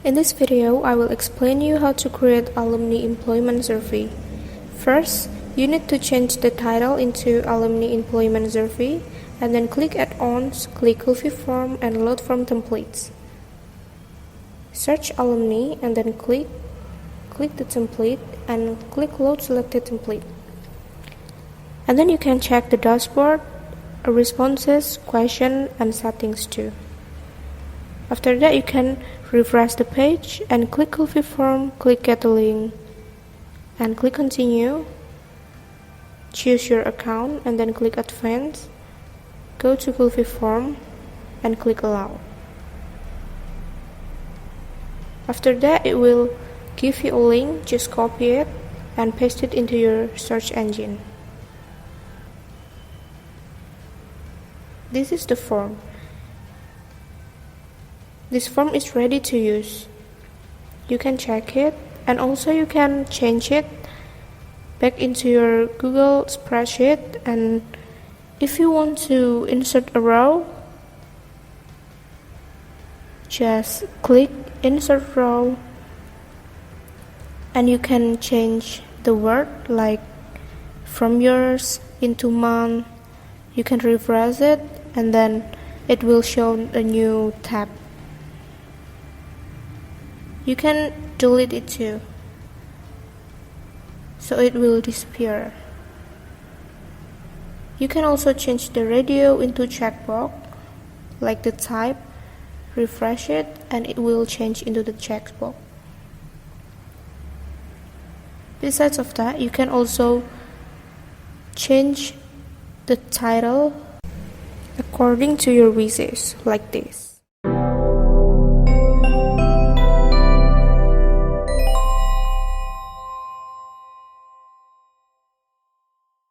In this video, I will explain you how to create Alumni Employment Survey. First, you need to change the title into Alumni Employment Survey, and then click Add-ons, click Copy Form, and Load From Templates. Search Alumni, and then click the template, and click Load Selected Template. And then you can check the dashboard, responses, question, and settings too. After that, you can refresh the page and click Copy Form, click Get the Link, and click Continue. Choose your account and then click Advanced. Go to Copy Form and click Allow. After that, it will give you a link. Just copy it and paste it into your search engine. This is the form. This form is ready to use. You can check it, and also you can change it back into your Google spreadsheet. And if you want to insert a row, just click Insert Row, and you can change the word like from years into month. You can refresh it, and then it will show a new tab. You can delete it too, so it will disappear. You can also change the radio into checkbox, like the type, refresh it, and it will change into the checkbox. Besides of that, you can also change the title according to your wishes, like this.